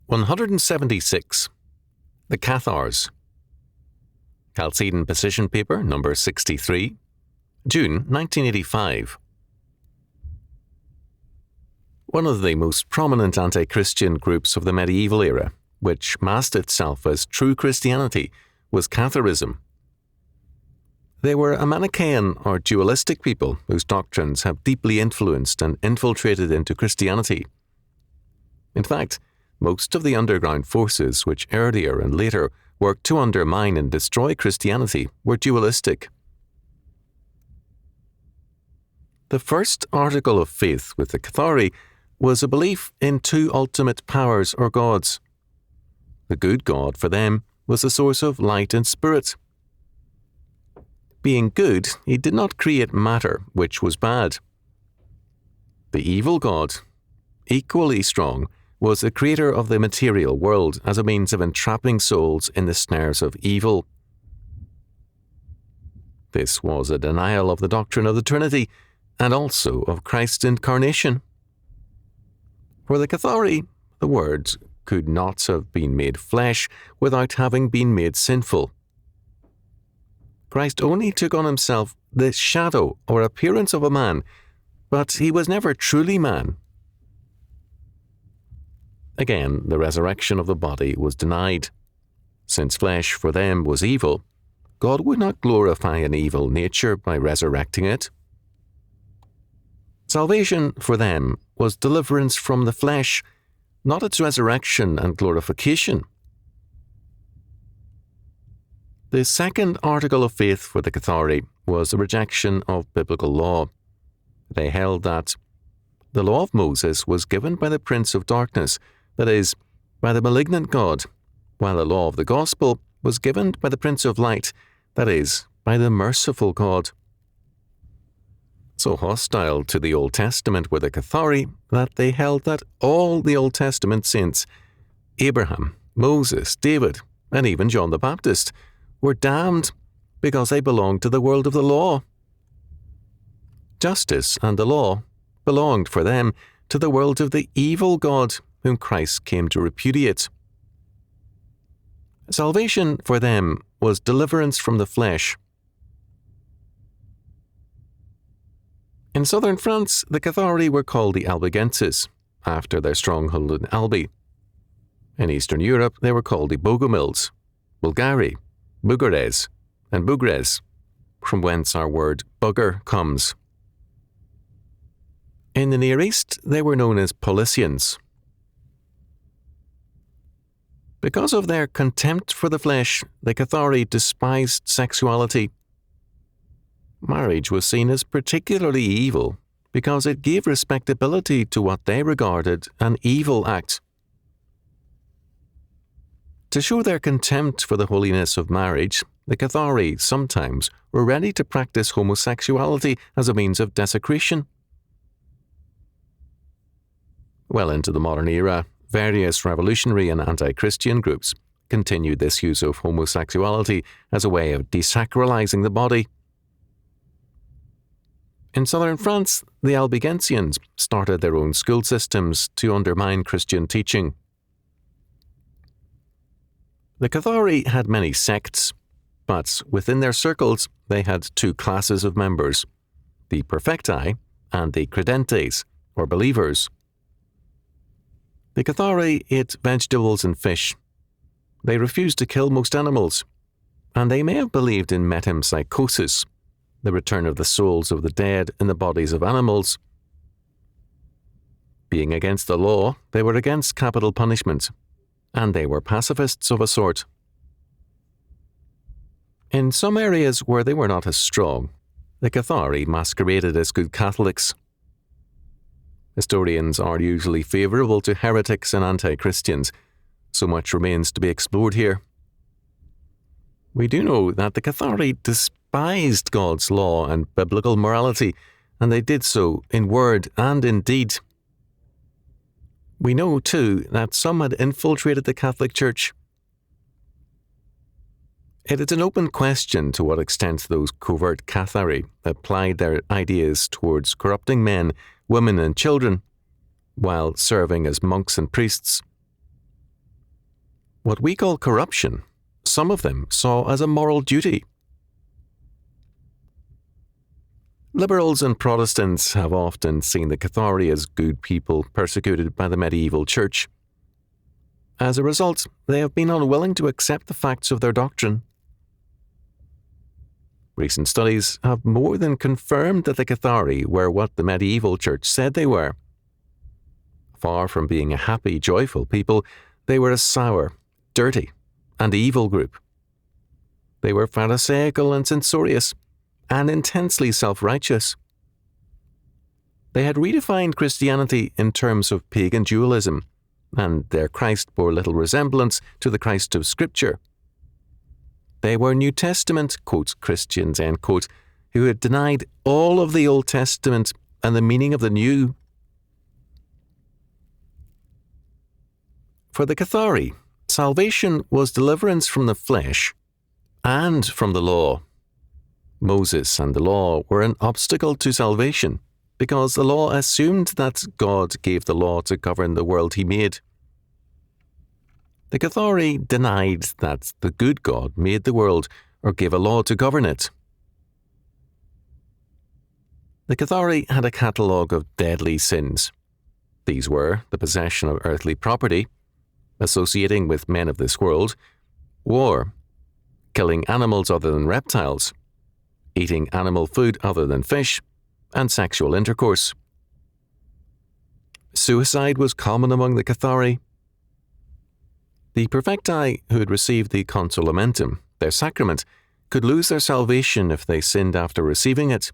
176. The Cathars. Chalcedon Position Paper, number 63, June 1985. One of the most prominent anti-Christian groups of the medieval era, which masked itself as true Christianity, was Catharism. They were a Manichaean or dualistic people whose doctrines have deeply influenced and infiltrated into Christianity. In fact, most of the underground forces which earlier and later worked to undermine and destroy Christianity were dualistic. The first article of faith with the Cathari was a belief in two ultimate powers or gods. The good God for them was the source of light and spirit. Being good, he did not create matter, which was bad. The evil God, equally strong, was the creator of the material world as a means of entrapping souls in the snares of evil. This was a denial of the doctrine of the Trinity and also of Christ's incarnation. For the Cathari, the Word could not have been made flesh without having been made sinful. Christ only took on himself the shadow or appearance of a man, but he was never truly man. Again, the resurrection of the body was denied. Since flesh for them was evil, God would not glorify an evil nature by resurrecting it. Salvation for them was deliverance from the flesh, not its resurrection and glorification. The second article of faith for the Cathari was a rejection of biblical law. They held that the law of Moses was given by the prince of darkness, that is, by the malignant God, while the law of the gospel was given by the Prince of Light, that is, by the merciful God. So hostile to the Old Testament were the Cathari that they held that all the Old Testament saints, Abraham, Moses, David, and even John the Baptist, were damned because they belonged to the world of the law. Justice and the law belonged for them to the world of the evil God whom Christ came to repudiate. Salvation for them was deliverance from the flesh. In southern France, the Cathari were called the Albigenses, after their stronghold in Albi. In Eastern Europe, they were called the Bogomils, Bulgari, Bugares, and Bugres, from whence our word bugger comes. In the Near East, they were known as Paulicians. Because of their contempt for the flesh, the Cathari despised sexuality. Marriage was seen as particularly evil because it gave respectability to what they regarded an evil act. To show their contempt for the holiness of marriage, the Cathari sometimes were ready to practice homosexuality as a means of desecration. Well into the modern era, various revolutionary and anti-Christian groups continued this use of homosexuality as a way of desacralizing the body. In southern France, the Albigensians started their own school systems to undermine Christian teaching. The Cathari had many sects, but within their circles they had two classes of members, the perfecti and the credentes, or believers. The Cathari ate vegetables and fish. They refused to kill most animals, and they may have believed in metempsychosis, the return of the souls of the dead in the bodies of animals. Being against the law, they were against capital punishment, and they were pacifists of a sort. In some areas where they were not as strong, the Cathari masqueraded as good Catholics. Historians are usually favourable to heretics and anti-Christians, so much remains to be explored here. We do know that the Cathari despised God's law and biblical morality, and they did so in word and in deed. We know, too, that some had infiltrated the Catholic Church. It is an open question to what extent those covert Cathari applied their ideas towards corrupting men, women and children, while serving as monks and priests. What we call corruption, some of them saw as a moral duty. Liberals and Protestants have often seen the Cathars as good people persecuted by the medieval church. As a result, they have been unwilling to accept the facts of their doctrine. Recent studies have more than confirmed that the Cathars were what the medieval church said they were. Far from being a happy, joyful people, they were a sour, dirty, and evil group. They were pharisaical and censorious, and intensely self-righteous. They had redefined Christianity in terms of pagan dualism, and their Christ bore little resemblance to the Christ of Scripture. They were New Testament, quote, Christians, end quote, who had denied all of the Old Testament and the meaning of the New. For the Cathars, salvation was deliverance from the flesh and from the law. Moses and the law were an obstacle to salvation because the law assumed that God gave the law to govern the world he made. The Cathars denied that the good God made the world or gave a law to govern it. The Cathars had a catalogue of deadly sins. These were the possession of earthly property, associating with men of this world, war, killing animals other than reptiles, eating animal food other than fish, and sexual intercourse. Suicide was common among the Cathars. The perfecti who had received the consolamentum, their sacrament, could lose their salvation if they sinned after receiving it.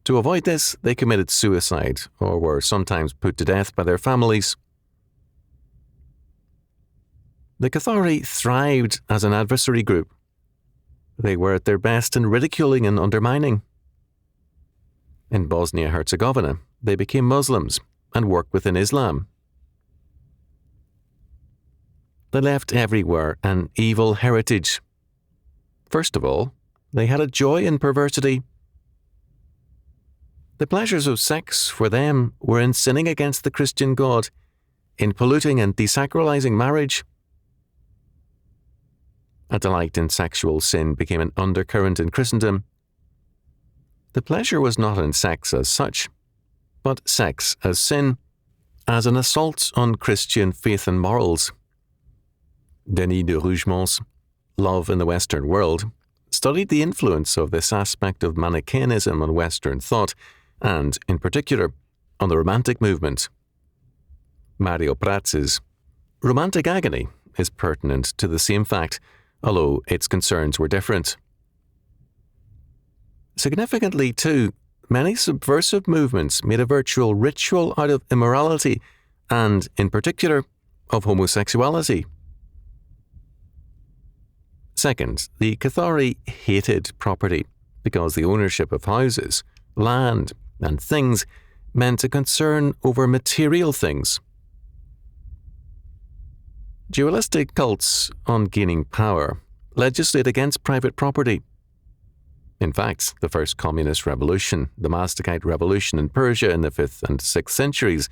To avoid this, they committed suicide or were sometimes put to death by their families. The Cathars thrived as an adversary group. They were at their best in ridiculing and undermining. In Bosnia-Herzegovina, they became Muslims and worked within Islam. They left everywhere an evil heritage. First of all, they had a joy in perversity. The pleasures of sex for them were in sinning against the Christian God, in polluting and desacralizing marriage. A delight in sexual sin became an undercurrent in Christendom. The pleasure was not in sex as such, but sex as sin, as an assault on Christian faith and morals. Denis de Rougemont's Love in the Western World studied the influence of this aspect of Manichaeanism on Western thought, and, in particular, on the Romantic movement. Mario Pratz's Romantic Agony is pertinent to the same fact, although its concerns were different. Significantly, too, many subversive movements made a virtual ritual out of immorality and, in particular, of homosexuality. Second, the Cathars hated property because the ownership of houses, land, and things meant a concern over material things. Dualistic cults, on gaining power, legislate against private property. In fact, the first communist revolution, the Mazdakite Revolution in Persia in the 5th and 6th centuries,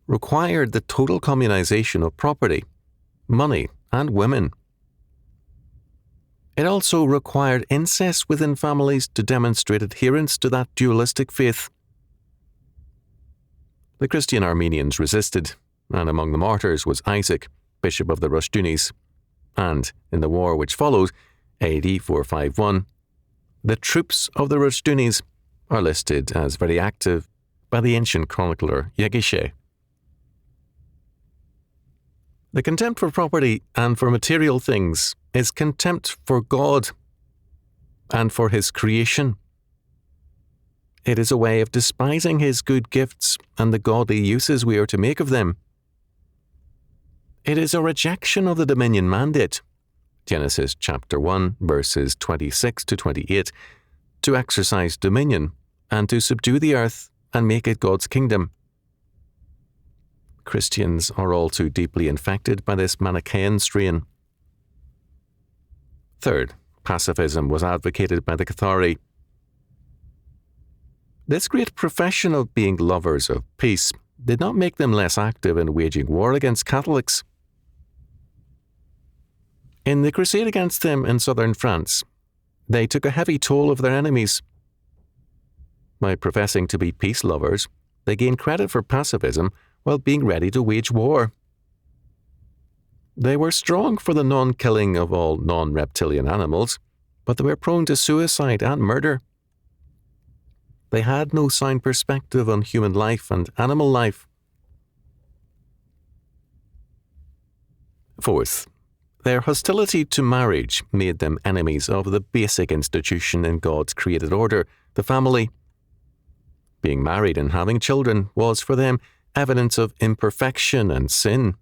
required the total communization of property, money, and women. It also required incest within families to demonstrate adherence to that dualistic faith. The Christian Armenians resisted, and among the martyrs was Isaac, bishop of the Rushdoonies, and in the war which followed, AD 451, the troops of the Rushdoonies are listed as very active by the ancient chronicler Yegishe. The contempt for property and for material things is contempt for God and for His creation. It is a way of despising His good gifts and the godly uses we are to make of them. It is a rejection of the dominion mandate, Genesis chapter 1, verses 26 to 28, to exercise dominion and to subdue the earth and make it God's kingdom. Christians are all too deeply infected by this Manichaean strain. Third, pacifism was advocated by the Cathars. This great profession of being lovers of peace did not make them less active in waging war against Catholics. In the crusade against them in southern France, they took a heavy toll of their enemies. By professing to be peace lovers, they gained credit for pacifism while being ready to wage war. They were strong for the non-killing of all non-reptilian animals, but they were prone to suicide and murder. They had no sound perspective on human life and animal life. Fourth, their hostility to marriage made them enemies of the basic institution in God's created order, the family. Being married and having children was for them evidence of imperfection and sin.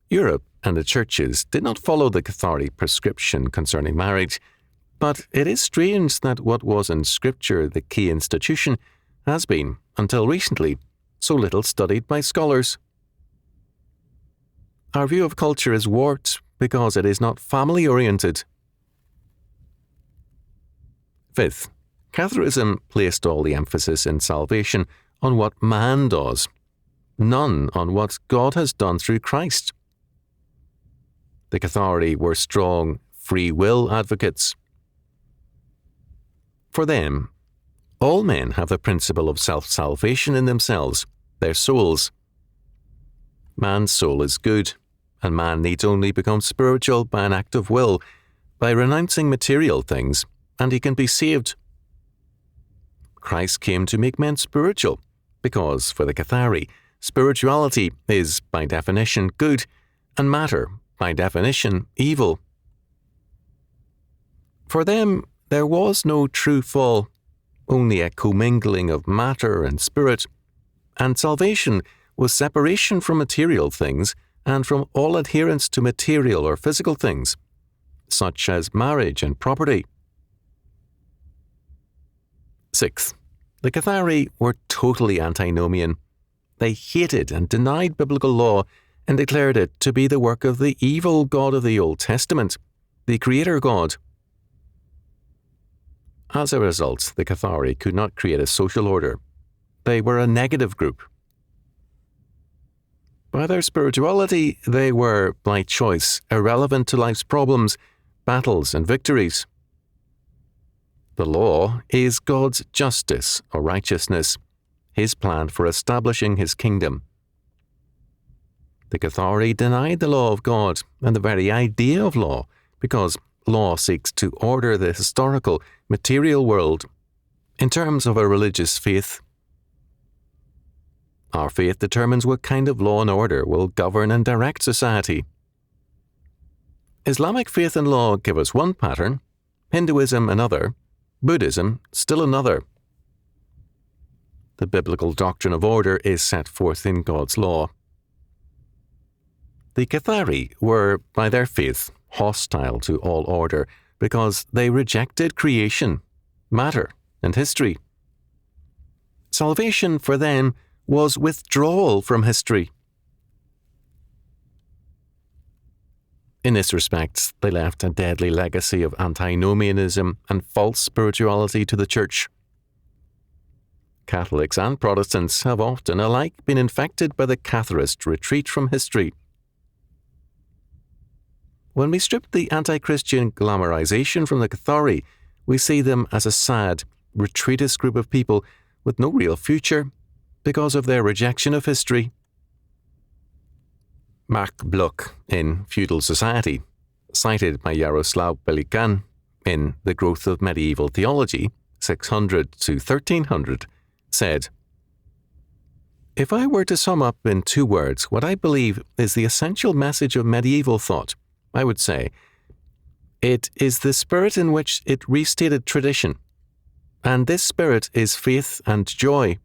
Europe and the churches did not follow the Catholic prescription concerning marriage, but it is strange that what was in Scripture the key institution has been, until recently, so little studied by scholars. Our view of culture is warped because it is not family-oriented. Fifth, Catharism placed all the emphasis in salvation on what man does, none on what God has done through Christ. The Cathari were strong free will advocates. For them, all men have the principle of self-salvation in themselves, their souls. Man's soul is good, and man needs only become spiritual by an act of will, by renouncing material things, and he can be saved. Christ came to make men spiritual, because for the Cathari, spirituality is, by definition, good, and matter, by definition, evil. For them, there was no true fall, only a commingling of matter and spirit, and salvation was separation from material things and from all adherence to material or physical things, such as marriage and property. Sixth, the Cathari were totally antinomian. They hated and denied biblical law and declared it to be the work of the evil God of the Old Testament, the Creator God. As a result, the Cathari could not create a social order. They were a negative group. By their spirituality, they were, by choice, irrelevant to life's problems, battles, and victories. The law is God's justice or righteousness, His plan for establishing His kingdom. The Cathari denied the law of God and the very idea of law, because law seeks to order the historical, material world in terms of a religious faith. Our faith determines what kind of law and order will govern and direct society. Islamic faith and law give us one pattern, Hinduism another, Buddhism still another. The biblical doctrine of order is set forth in God's law. The Cathari were, by their faith, hostile to all order because they rejected creation, matter, and history. Salvation for them was withdrawal from history. In this respect, they left a deadly legacy of antinomianism and false spirituality to the Church. Catholics and Protestants have often alike been infected by the Catharist retreat from history. When we strip the anti-Christian glamorization from the Cathari, we see them as a sad, retreatist group of people with no real future because of their rejection of history. Marc Bloch in Feudal Society, cited by Jaroslav Pelikan in The Growth of Medieval Theology, 600 to 1300, said, "If I were to sum up in 2 words what I believe is the essential message of medieval thought, I would say, it is the spirit in which it restated tradition, and this spirit is faith and joy."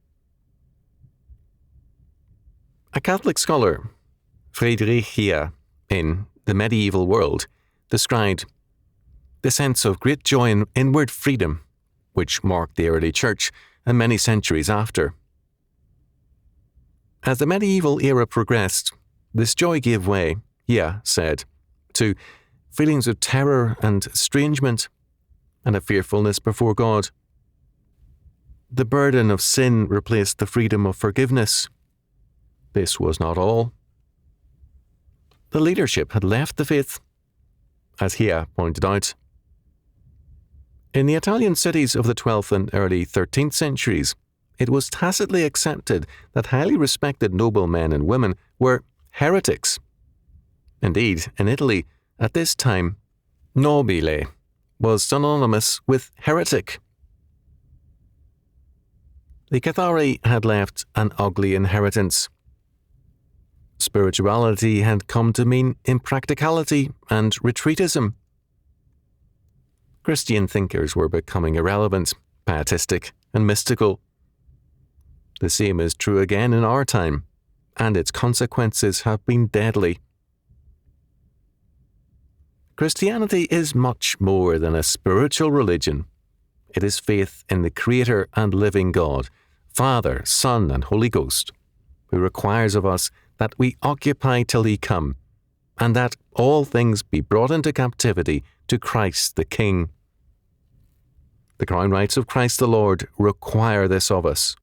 A Catholic scholar, Friedrich Heer, in The Medieval World, described the sense of great joy and inward freedom, which marked the early Church and many centuries after. As the medieval era progressed, this joy gave way, Heer said, to feelings of terror and estrangement, and a fearfulness before God. The burden of sin replaced the freedom of forgiveness. This was not all. the leadership had left the faith, as Hia pointed out. In the Italian cities of the 12th and early 13th centuries, it was tacitly accepted that highly respected noblemen and women were heretics. Indeed, in Italy, at this time, nobile was synonymous with heretic. The Cathari had left an ugly inheritance. Spirituality had come to mean impracticality and retreatism. Christian thinkers were becoming irrelevant, pietistic, and mystical. The same is true again in our time, and its consequences have been deadly. Christianity is much more than a spiritual religion. It is faith in the Creator and living God, Father, Son, and Holy Ghost, who requires of us that we occupy till He come, and that all things be brought into captivity to Christ the King. The crown rights of Christ the Lord require this of us.